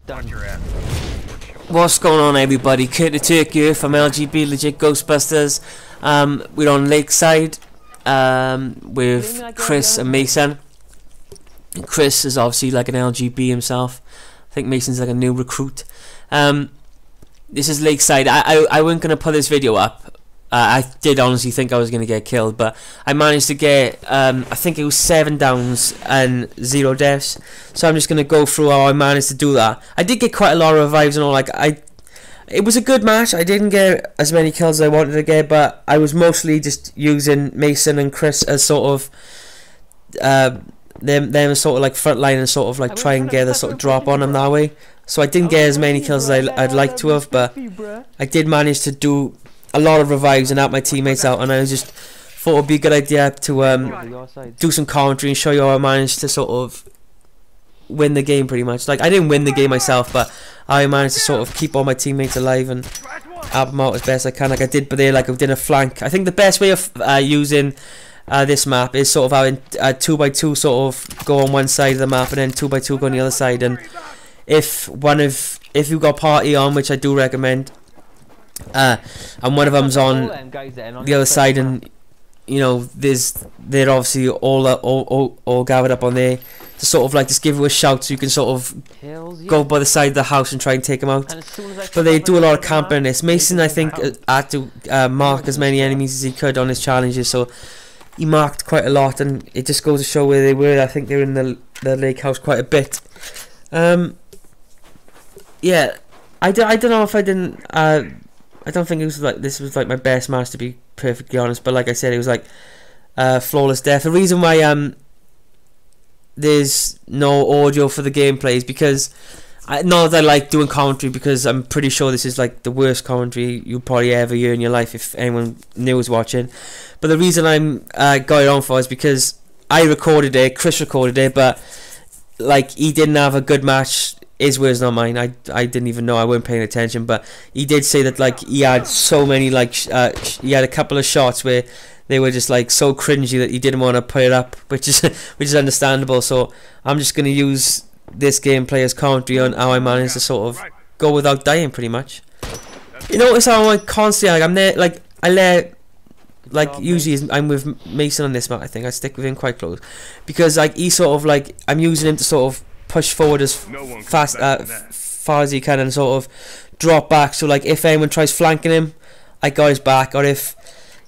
Done. What's going on, everybody? Kurt the Turk here from LGB Legit Ghostbusters. We're on Lakeside with Chris and Mason. Chris is obviously like an LGB himself. I think Mason's like a new recruit. This is Lakeside. I wasn't going to put this video up. I did honestly think I was going to get killed, but I managed to get, I think it was 7 downs and 0 deaths. So I'm just going to go through how I managed to do that. I did get quite a lot of revives and all. It was a good match. I didn't get as many kills as I wanted to get, but I was mostly just using Mason and Chris as sort of, them as sort of like front line and sort of like try and get a sort of drop on them that way. So I didn't get as many kills as I'd like to have, but I did manage to do a lot of revives and help my teammates out, and I just thought it would be a good idea to do some commentary and show you how I managed to sort of win the game pretty much. Like, I didn't win the game myself, but I managed to sort of keep all my teammates alive and help them out as best I can, like I did. But like I did a flank. I think the best way of using this map is sort of having 2x2 sort of go on one side of the map and then 2x2 go on the other side. And if you've got party on, which I do recommend, and one of them's on the other side, and you know they're obviously all gathered up on there to sort of like just give you a shout so you can sort of go by the side of the house and try and take them out. But they do a lot of camping in this. Mason, I think, had to mark as many enemies as he could on his challenges, so he marked quite a lot, and it just goes to show where they were. I think they were in the lake house quite a bit. Yeah, I don't know if I didn't. I don't think it was like this was like my best match, to be perfectly honest. But like I said, it was like flawless death. The reason why there's no audio for the gameplay is because not that I like doing commentary, because I'm pretty sure this is like the worst commentary you'll probably ever hear in your life if anyone new is watching. But the reason I'm going on for is because I recorded it, Chris recorded it, but like he didn't have a good match. His words, not mine. I didn't even know. I wasn't paying attention, but he did say that like he had so many like he had a couple of shots where they were just like so cringy that he didn't want to put it up, which is understandable. So I'm just gonna use this gameplay as commentary on how I managed to sort of go without dying, pretty much. You notice how I'm like constantly like I'm there, like usually I'm with Mason on this map. I think I stick with him quite close because like he sort of like I'm using him to sort of push forward as far as he can and sort of drop back, so like if anyone tries flanking him, I got his back, or if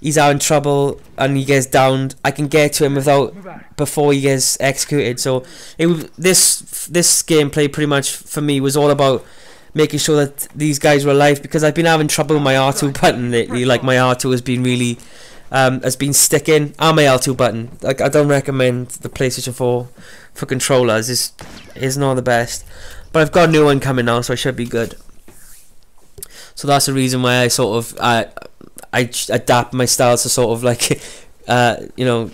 he's having trouble and he gets downed, I can get to him before he gets executed. So this gameplay pretty much for me was all about making sure that these guys were alive, because I've been having trouble with my R2 button lately. Like my R2 has been really has been sticking, and my L2 button. Like I don't recommend the PlayStation 4 for controllers. Is not the best, but I've got a new one coming now, so I should be good. So that's the reason why I sort of I adapt my styles to sort of like you know,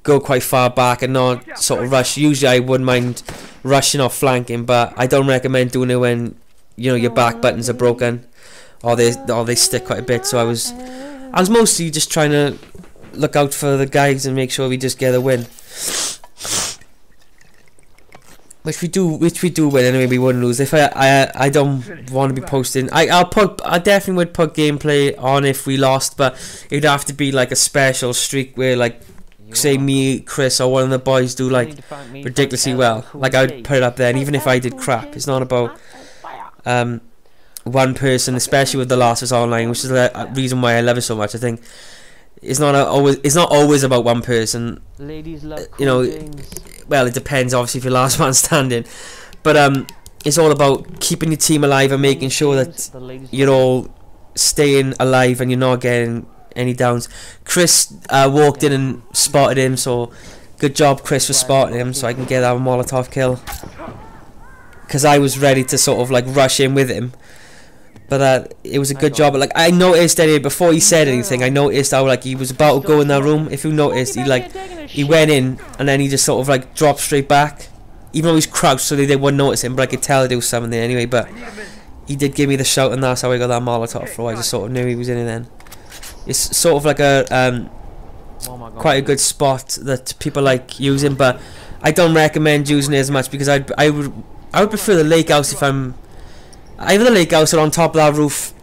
go quite far back and not sort of rush. Usually I wouldn't mind rushing or flanking, but I don't recommend doing it when you know your back buttons are broken or they stick quite a bit. So I was mostly just trying to look out for the guys and make sure we just get a win. Which we do win anyway. We wouldn't lose. If I don't want to be posting. I definitely would put gameplay on if we lost, but it'd have to be like a special streak where like say me, Chris, or one of the boys do like ridiculously well. Like I would put it up there, and even if I did crap, it's not about one person, especially with the Last of Us Online, which is the reason why I love it so much. I think it's not always about one person. You know. Well, it depends, obviously, if you're last man standing, but it's all about keeping your team alive and making sure that you're all staying alive and you're not getting any downs. Chris walked in and spotted him, so good job, Chris, for spotting him, so I can get that Molotov kill, because I was ready to sort of like rush in with him. But it was a good job. Like I noticed anyway, before he said anything, I noticed how like he was about to go in that room. If you noticed, he went in and then he just sort of like dropped straight back, even though he's crouched, so they wouldn't notice him. But I could tell there was something there anyway. But he did give me the shout, and that's how I got that Molotov throw. I just sort of knew he was in it then. It's sort of like a quite a good spot that people like using, but I don't recommend using it as much, because I I would prefer the lake house if I'm either the lake house or on top of that roof,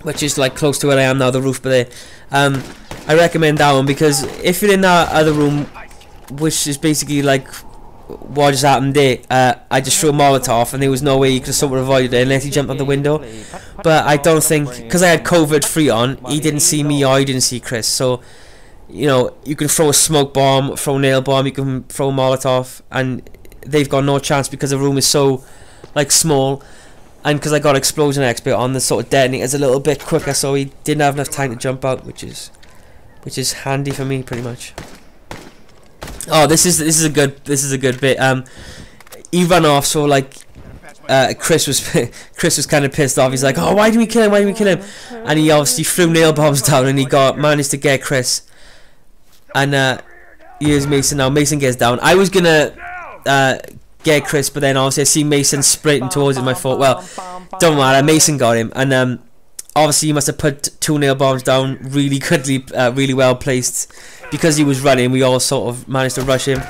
which is like close to where I am now, the roof. But there, I recommend that one, because if you're in that other room, which is basically like what just happened there, I just threw a Molotov and there was no way you could have sort of avoided it unless he jumped out the window. But I don't think, because I had covert free on, he didn't see me or he didn't see Chris. So, you know, you can throw a smoke bomb, throw a nail bomb, you can throw a Molotov, and they've got no chance because the room is so like small. And because I got explosion expert on, the sort of detonators a little bit quicker, so he didn't have enough time to jump out, which is handy for me pretty much. Oh, this is a good bit. He ran off, so like Chris was kind of pissed off. He's like, oh, why did we kill him? Why did we kill him? And he obviously threw nail bombs down, and he managed to get Chris. And here's Mason now. Mason gets down. I was gonna get Chris, but then obviously I see Mason sprinting towards him. I thought, well, don't matter, Mason got him. And obviously he must have put 2 nail bombs down really goodly, really well placed, because he was running. We all sort of managed to rush him,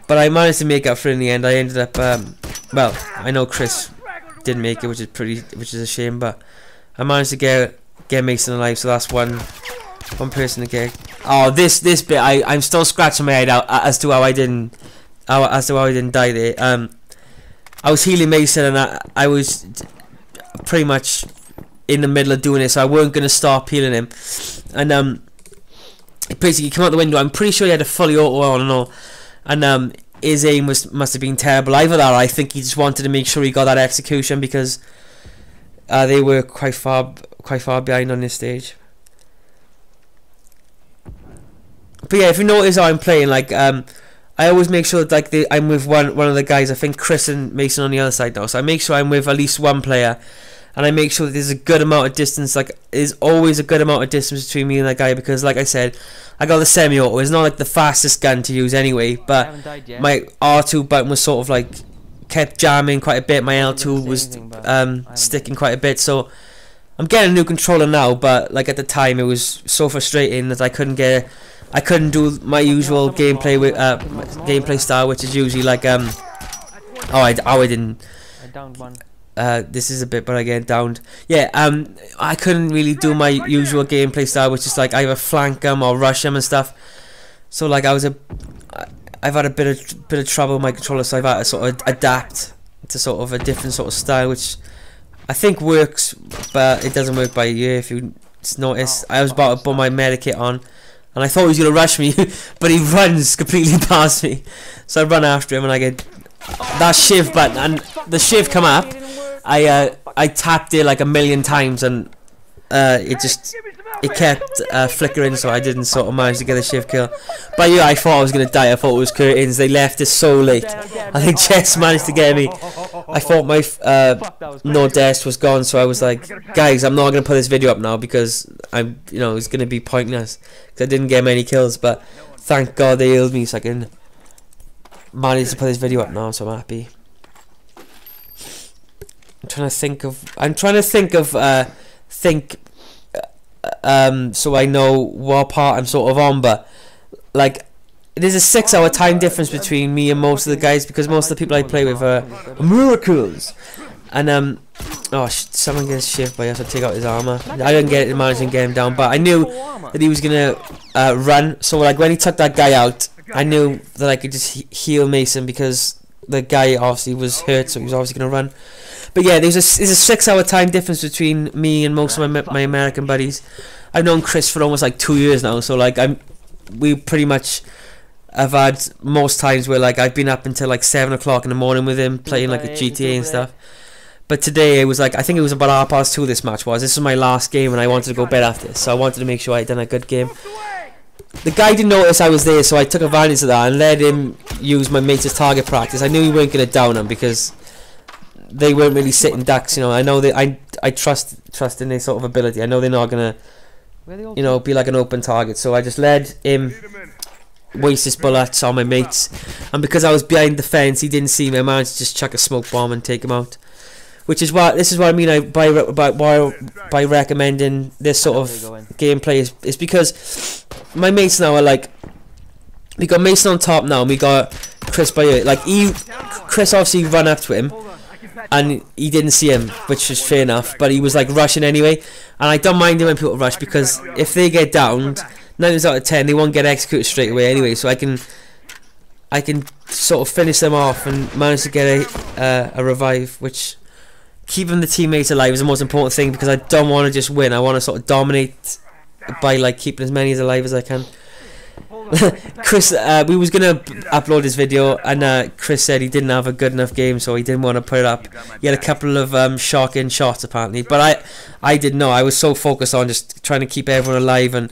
but I managed to make up for it in the end. I ended up well, I know Chris didn't make it, which is a shame, but I managed to get Mason alive, so that's one person to get. Oh, this bit, I'm still scratching my head out as to how I didn't die there. I was healing Mason, and I was pretty much in the middle of doing it, so I weren't going to stop healing him. And he basically came out the window. I'm pretty sure he had a fully auto on and all, and his aim must have been terrible. Either that, or I think he just wanted to make sure he got that execution, because they were quite far behind on this stage. But yeah, if you notice how I'm playing, like I always make sure that like I'm with one of the guys. I think Chris and Mason on the other side now, so I make sure I'm with at least one player, and I make sure that there's a good amount of distance. Like, there's always a good amount of distance between me and that guy, because like I said, I got the semi-auto. It's not like the fastest gun to use anyway, but my R2 button was sort of like kept jamming quite a bit. My L2 was sticking quite a bit, so I'm getting a new controller now, but like at the time it was so frustrating that I couldn't do my usual gameplay with gameplay style, which is usually like I didn't. I downed one. This is a bit, but I get downed. Yeah, I couldn't really do my usual gameplay style, which is like either flank them or rush them and stuff. So like I've had a bit of trouble with my controller, so I've had to sort of adapt to sort of a different sort of style, which I think works, but it doesn't work by ear. If you notice, I was about to put my medikit on, and I thought he was gonna rush me, but he runs completely past me. So I run after him, and I get that shiv button, and the shiv come up. I tapped it like a million times, and it kept flickering, so I didn't sort of manage to get a shiv kill. But yeah, I thought I was gonna die. I thought it was curtains. They left it so late. I think Jess managed to get me. I thought my no death was gone, so I was like, guys, I'm not gonna put this video up now, because it's gonna be pointless, because I didn't get many kills. But thank God they healed me, so I can manage to put this video up now, so I'm happy. I'm trying to think of so I know what part I'm sort of on, but like there's a 6-hour time difference between me and most of the guys, because most of the people I play with are Americans. And someone gets shivved by us. I take out his armor. I didn't manage to get him down, but I knew that he was gonna run. So like when he took that guy out, I knew that I could just heal Mason, because the guy obviously was hurt, so he was obviously gonna run. But yeah, there's a 6-hour time difference between me and most of my American buddies. I've known Chris for almost like 2 years now, so like we pretty much have had most times where like I've been up until like 7 o'clock in the morning with him playing like a GTA and stuff. But today it was like, I think it was about 2:30 this match was. This was my last game, and I wanted to go bed after this, so I wanted to make sure I had done a good game. The guy didn't notice I was there, so I took advantage of that and let him use my mate's target practice. I knew he weren't going to down him, because they weren't really sitting ducks, I know that I trust in their sort of ability. I know they're not gonna, be like an open target. So I just let him waste his bullets on my mates, and because I was behind the fence, he didn't see me. I managed to just chuck a smoke bomb and take him out. This is what I mean by recommending this sort of gameplay is because my mates now are like, we got Mason on top now, and we got Chris by here. Like Chris obviously ran up to him, and he didn't see him, which is fair enough. But he was like rushing anyway, and I don't mind it when people rush because if they get downed, 9 times out of 10 they won't get executed straight away anyway. So I can sort of finish them off and manage to get a revive, which keeping the teammates alive is the most important thing because I don't want to just win. I want to sort of dominate by like keeping as many as alive as I can. Chris, we was gonna upload this video, and Chris said he didn't have a good enough game, so he didn't want to put it up. He had a couple of shocking shots apparently, but I didn't know. I was so focused on just trying to keep everyone alive and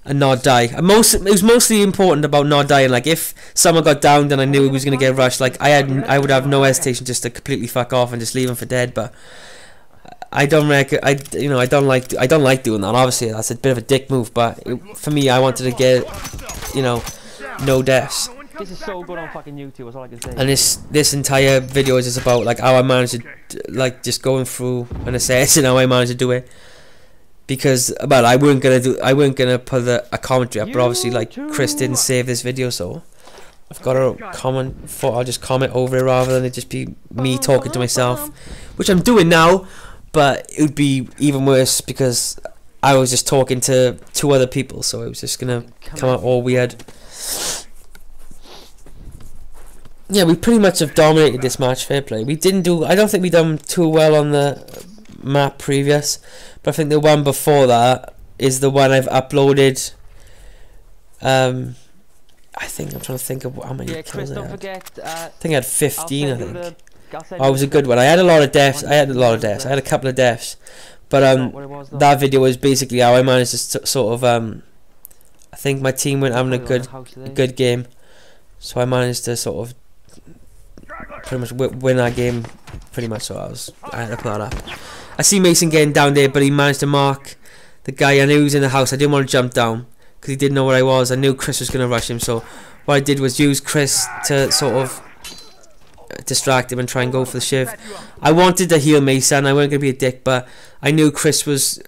not die. It was mostly important about not dying. Like if someone got downed and I knew he was gonna get rushed, like I would have no hesitation just to completely fuck off and just leave him for dead. But I don't like doing that. Obviously, that's a bit of a dick move, but for me, I wanted to get, no deaths. This is so good on fucking YouTube. That's all I can say. And this entire video is just about like how I managed to just going through an assessing how I managed to do it. Because I weren't gonna put a commentary up, but obviously like Chris didn't save this video, so I've got to comment. I'll just comment over it rather than it just be me talking to myself, which I'm doing now. But it would be even worse because I was just talking to 2 other people, so it was just gonna come out all weird. Yeah, we pretty much have dominated this match. Fair play. I don't think we done too well on the map previous, but I think the one before that is the one I've uploaded. I think I'm trying to think of how many kills I had. I think I had 15. I think. Oh, it was a good one. I had a lot of deaths. I had a couple of deaths, but that video was basically how I managed to sort of I think my team went having a good game, so I managed to sort of pretty much win that game. Pretty much, so I had to put that up. I see Mason getting down there, but he managed to mark the guy. I knew he was in the house. I didn't want to jump down because he didn't know where I was. I knew Chris was going to rush him, so what I did was use Chris to sort of distract him and try and go for the shiv. I wanted to heal Mason. I wasn't going to be a dick, but I knew Chris was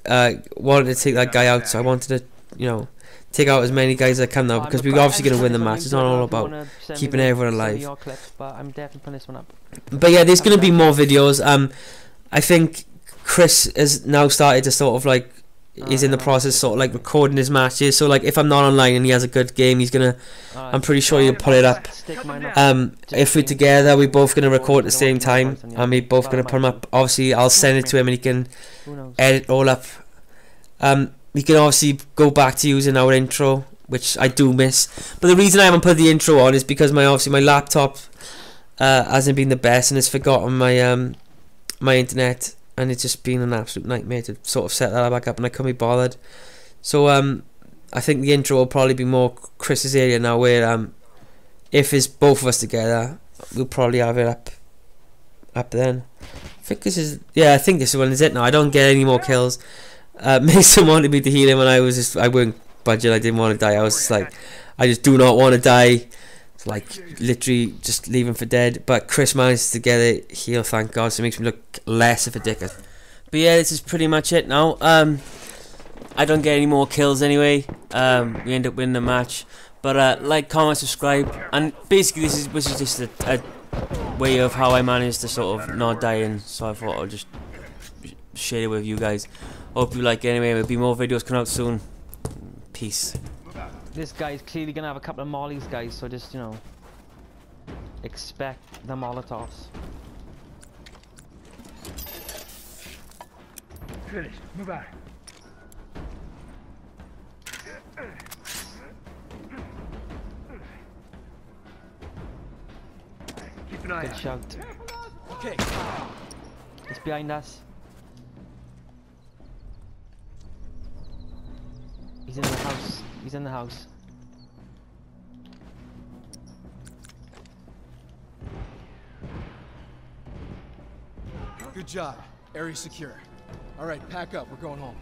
wanted to take that guy out, so I wanted to, take out as many guys as I can now because we're obviously going to win the match. It's not all about keeping everyone alive. But yeah, there's going to be more videos. I think Chris has now started to sort of like is in the process sort of like recording his matches, so like if I'm not online and he has a good game, he's gonna I'm pretty sure he'll pull it up. If we're together, we're both gonna record at the same time and we're both gonna put them up. Obviously I'll send it to him and he can edit all up. We can obviously go back to using our intro, which I do miss, but the reason I haven't put the intro on is because my laptop hasn't been the best and it's forgotten my my internet, and it's just been an absolute nightmare to sort of set that back up, and I couldn't be bothered. So I think the intro will probably be more Chris's area now, where if it's both of us together, we'll probably have it up then. I think this is this one is it now. I don't get any more kills. Mason wanted me to heal him, and I wouldn't budget. I didn't want to die. I was just like, I just do not want to die. It's like literally just leave him for dead. But Chris managed to get it heal, thank God, so it makes me look less of a dickhead. But yeah, this is pretty much it now. I don't get any more kills anyway. We end up winning the match. But like, comment, subscribe, and basically this is just a way of how I managed to sort of not dying. So I thought I'll just share it with you guys. Hope you like it anyway. There'll be more videos coming out soon. Peace. This guy's clearly gonna have a couple of mollies, guys, so just, expect the Molotovs. Finished. Move out. Keep an eye out. Good shout. Okay. It's behind us. He's in the house. He's in the house. Good job. Area secure. All right, pack up. We're going home.